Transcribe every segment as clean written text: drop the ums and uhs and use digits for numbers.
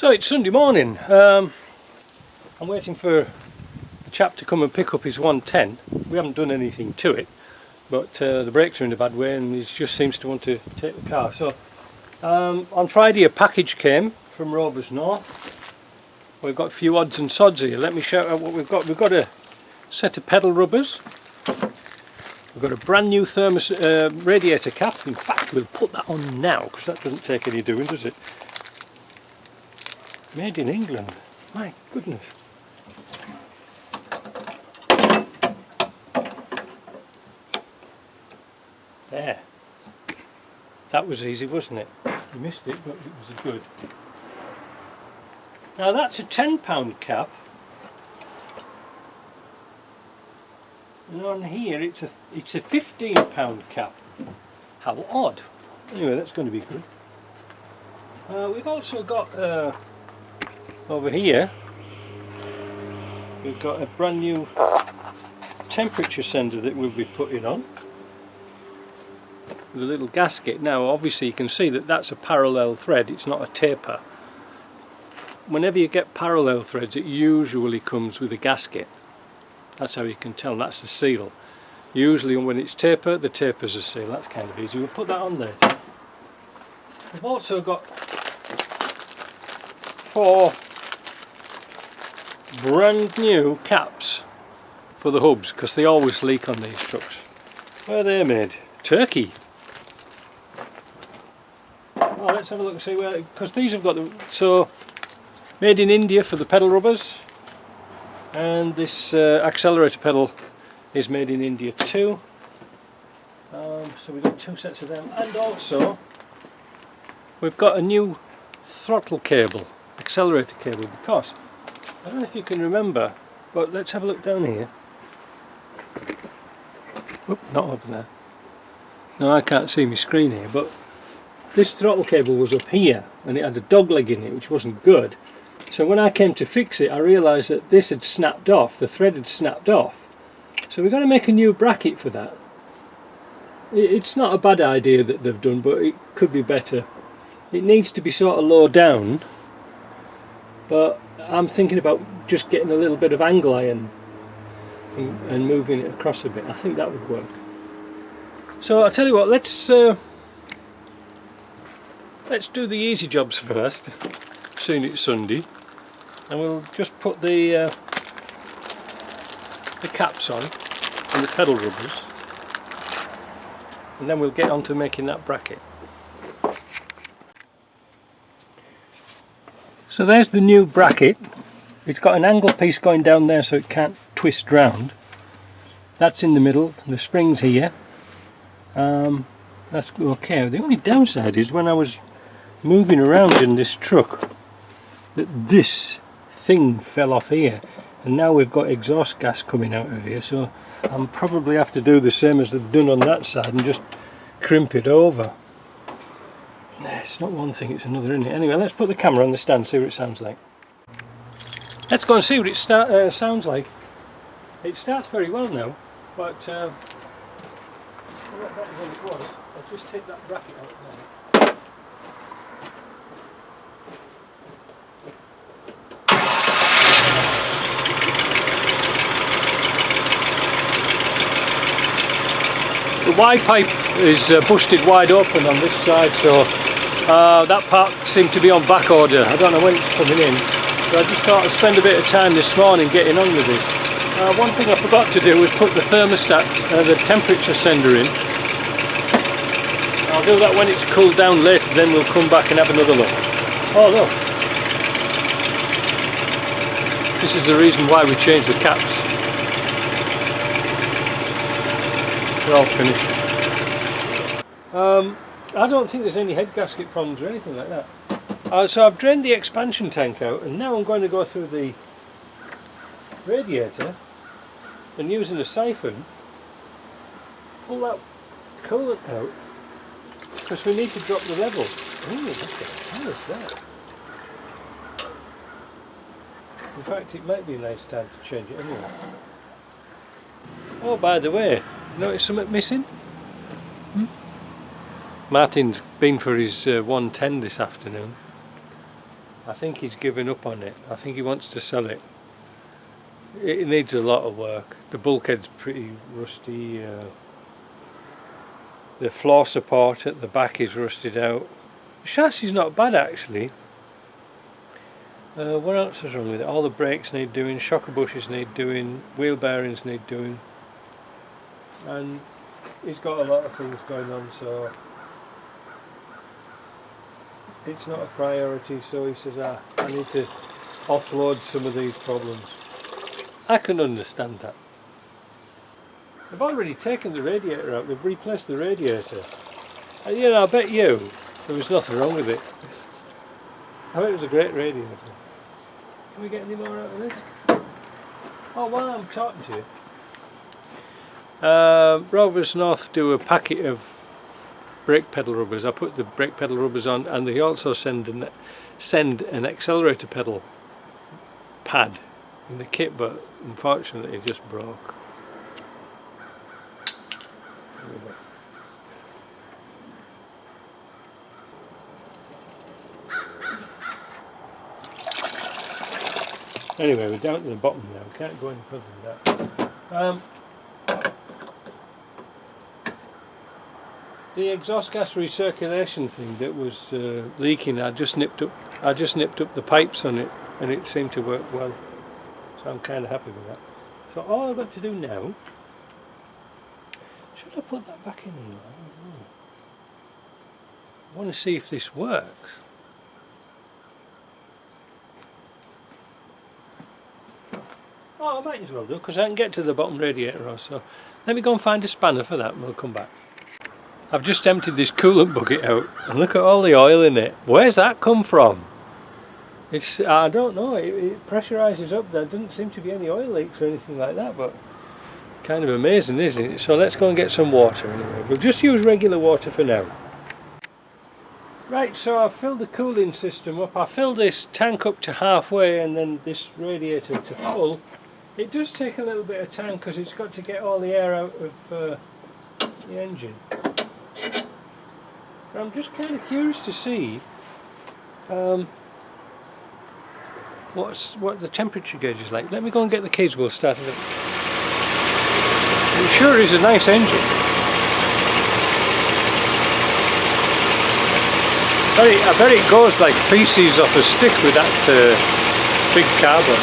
So it's Sunday morning. I'm waiting for a chap to come and pick up his 110. We haven't done anything to it, but the brakes are in a bad way and he just seems to want to take the car. So on Friday a package came from Rovers North. We've got a few odds and sods here. Let me shout out what we've got. We've got a set of pedal rubbers. We've got a brand new thermos radiator cap. In fact, we'll put that on now because that doesn't take any doing, does it? Made in England. My goodness. There. That was easy, wasn't it? You missed it, but it was good. Now that's a £10 cap. And on here it's a £15 cap. How odd. Anyway, that's going to be good. We've also got over here we've got a brand new temperature sender that we'll be putting on with a little gasket. Now obviously you can see that that's a parallel thread, it's not a taper. Whenever you get parallel threads it usually comes with a gasket. That's how you can tell, that's the seal. Usually when it's taper, the taper's a seal. That's kind of easy. We'll put that on there. We've also got 4 brand new caps for the hubs because they always leak on these trucks. Where are they made? Turkey. Oh, let's have a look and see where, because these have got the, so made in India for the pedal rubbers, and this accelerator pedal is made in India too. So we've got 2 sets of them, and also we've got a new throttle cable, accelerator cable, because I don't know if you can remember, but let's have a look down here. Oop, not over there. No, I can't see my screen here, but this throttle cable was up here and it had a dog leg in it which wasn't good. So when I came to fix it I realised that this had snapped off, the thread had snapped off. So we've got to make a new bracket for that. It's not a bad idea that they've done, but it could be better. It needs to be sort of low down, but I'm thinking about just getting a little bit of angle iron and moving it across a bit. I think that would work. So I'll tell you what, let's do the easy jobs first, seeing it's Sunday, and we'll just put the caps on and the pedal rubbers, and then we'll get on to making that bracket. So there's the new bracket. It's got an angle piece going down there so it can't twist round. That's in the middle, the spring's here. That's okay. The only downside is when I was moving around in this truck that this thing fell off here, and now we've got exhaust gas coming out of here, so I'll probably have to do the same as they've done on that side and just crimp it over. It's not one thing, it's another, isn't it? Anyway, let's put the camera on the stand, see what it sounds like. Let's go and see what it sounds like. It starts very well now, but a lot better than it was. I'll just take that bracket out now. The Y pipe is busted wide open on this side, so that part seemed to be on back order. I don't know when it's coming in, so I just thought I'd spend a bit of time this morning getting on with it. One thing I forgot to do was put the thermostat, the temperature sender in. I'll do that when it's cooled down later, then we'll come back and have another look. Oh look, this is the reason why we changed the caps. They're all finished. I don't think there's any head gasket problems or anything like that. So I've drained the expansion tank out, and now I'm going to go through the radiator and using a siphon pull that coolant out, because we need to drop the level. Ooh, how is that? In fact, it might be a nice time to change it anyway. Oh, by the way, notice something missing? Martin's been for his 110 this afternoon. I think he's given up on it. I think he wants to sell it. It needs a lot of work. The bulkhead's pretty rusty. The floor support at the back is rusted out. The chassis is not bad actually. What else is wrong with it? All the brakes need doing, shocker bushes need doing, wheel bearings need doing, and he's got a lot of things going on, so it's not a priority. So he says, I need to offload some of these problems. I can understand that. They've already taken the radiator out, they've replaced the radiator. And you know, I bet you there was nothing wrong with it. I bet it was a great radiator. Can we get any more out of this? Oh, while I'm talking to you, Rovers North do a packet of brake pedal rubbers. I put the brake pedal rubbers on, and they also send an accelerator pedal pad in the kit, but unfortunately it just broke. Anyway, we're down to the bottom now, we can't go any further than that. The exhaust gas recirculation thing that was leaking, I just nipped up the pipes on it, and it seemed to work well. So I'm kind of happy with that. So all I've got to do now, should I put that back in? I don't know. I want to see if this works. Oh, I might as well do, because I can get to the bottom radiator also. Let me go and find a spanner for that and we'll come back. I've just emptied this coolant bucket out and look at all the oil in it. Where's that come from? It's, I don't know, it pressurises up. There doesn't seem to be any oil leaks or anything like that, but kind of amazing, isn't it? So let's go and get some water anyway. We'll just use regular water for now. Right, so I've filled the cooling system up. I filled this tank up to halfway and then this radiator to full. It does take a little bit of time because it's got to get all the air out of the engine. So I'm just kind of curious to see what the temperature gauge is like. Let me go and get the keys, we'll start it up. It sure is a nice engine. I bet it goes like feces off a stick with that big carbo.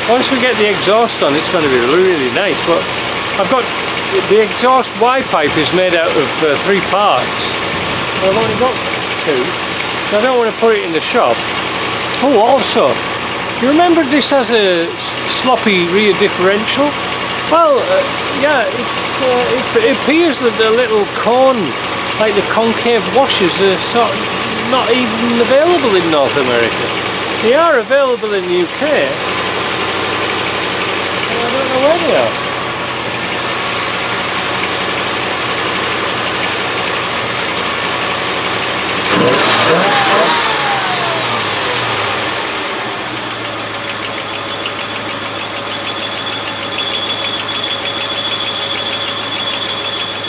Once we get the exhaust on, it's going to be really nice, but I've got the exhaust Y pipe is made out of 3 parts. I've only got 2, so I don't want to put it in the shop. Oh, also, you remember this has a sloppy rear differential? Well, yeah, it appears that the little cone, like the concave washers, are sort of not even available in North America. They are available in the UK, and I don't know where they are.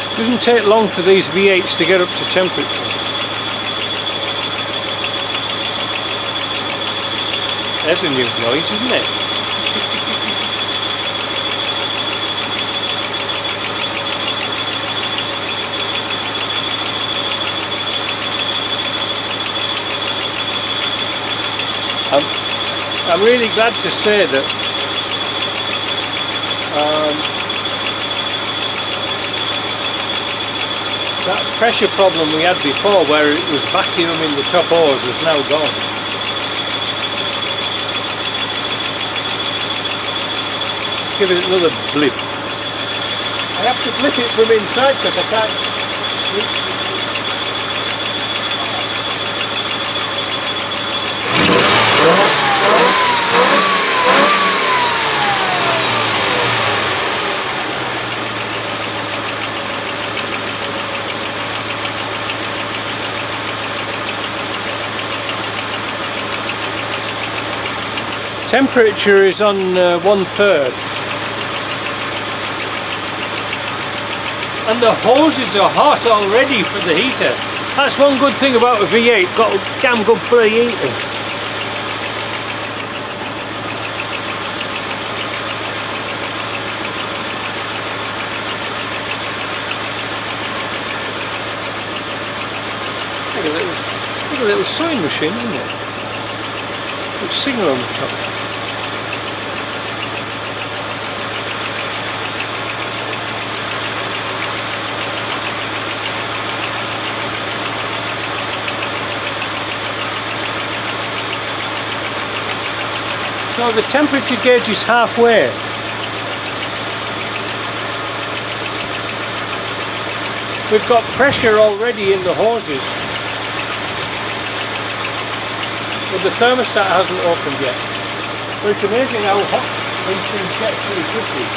It doesn't take long for these V8s to get up to temperature. There's a new noise, isn't it? I'm really glad to say that that pressure problem we had before, where it was vacuum in the top hose, is now gone. Give it another blip. I have to blip it from inside because I can't. Temperature is on 1/3, and the hoses are hot already for the heater. That's one good thing about a V8, got a damn good preheating. Like a little sewing machine, isn't it? With Singer on the top. So the temperature gauge is halfway. We've got pressure already in the hoses, but the thermostat hasn't opened yet. But it's amazing how hot these things get really quickly.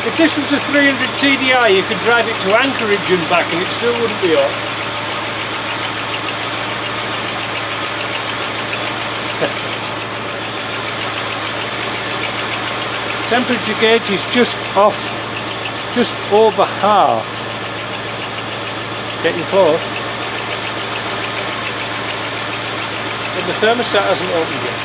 If this was a 300 TDI, you could drive it to Anchorage and back and it still wouldn't be hot. Temperature gauge is just off, just over half. Getting close. But the thermostat hasn't opened yet.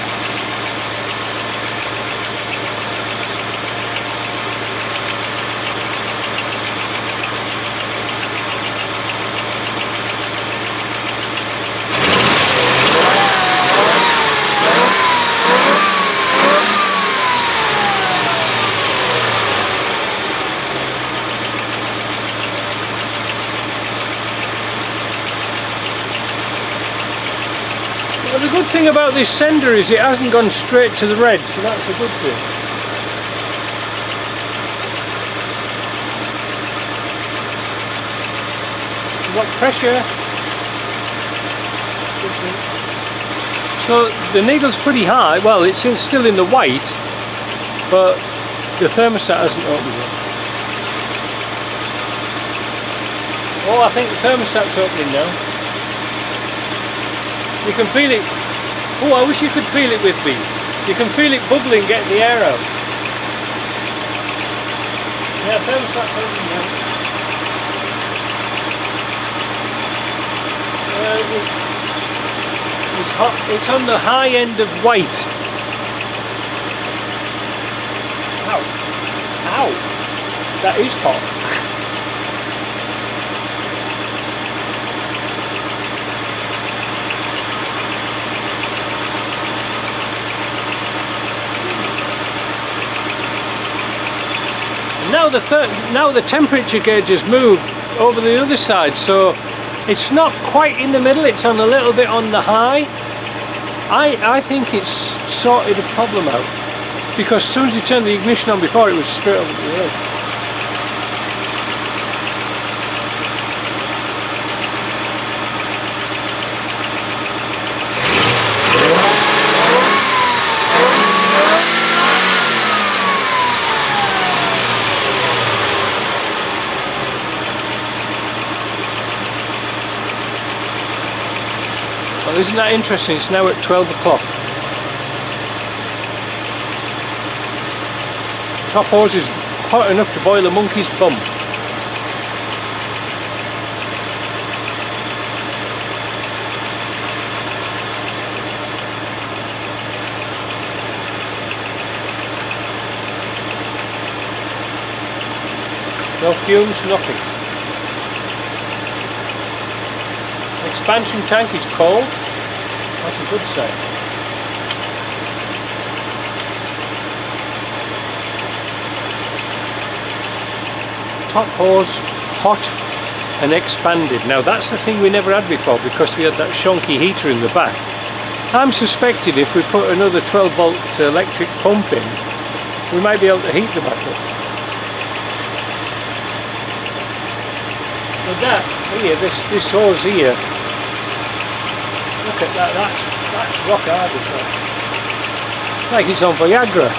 Well, the good thing about this sender is it hasn't gone straight to the red, so that's a good thing. We've got pressure. So the needle's pretty high. Well, it's still in the white, but the thermostat hasn't opened yet. Oh, I think the thermostat's opening now. You can feel it. Oh, I wish you could feel it with me. You can feel it bubbling, getting the air out. Yeah, thermostat's opening now. It's hot. It's on the high end of white. Ow. Ow. That is hot. Now the temperature gauge has moved over the other side, so it's not quite in the middle, it's on a little bit on the high. I think it's sorted a problem out, because as soon as you turn the ignition on before, it was straight over the edge. Well, isn't that interesting? It's now at 12 o'clock. Top hose is hot enough to boil a monkey's bum. No fumes, nothing. Expansion tank is cold. That's a good sign. Top hose hot and expanded. Now that's the thing we never had before, because we had that shonky heater in the back. I'm suspecting if we put another 12 volt electric pump in, we might be able to heat the back up. But that here, this hose here, look at that, that's rock hard as well. It's like it's on Viagra.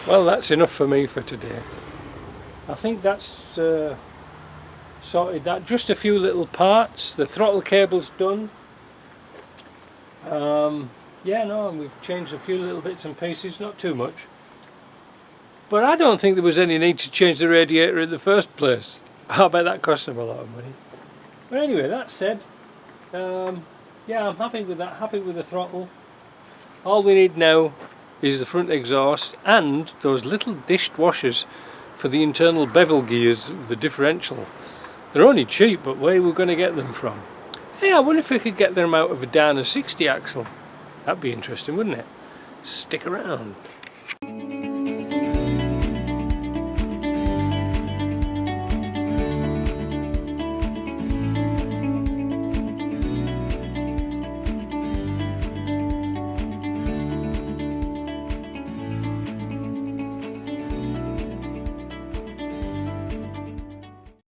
Well, that's enough for me for today. I think that's sorted that. Just a few little parts. The throttle cable's done. Yeah, no, and we've changed a few little bits and pieces, not too much. But I don't think there was any need to change the radiator in the first place. I bet that cost them a lot of money. But anyway, that said, yeah, I'm happy with that, happy with the throttle. All we need now is the front exhaust and those little dished washers for the internal bevel gears of the differential. They're only cheap, but where are we going to get them from? Hey, I wonder if we could get them out of a Dana 60 axle. That'd be interesting, wouldn't it? Stick around.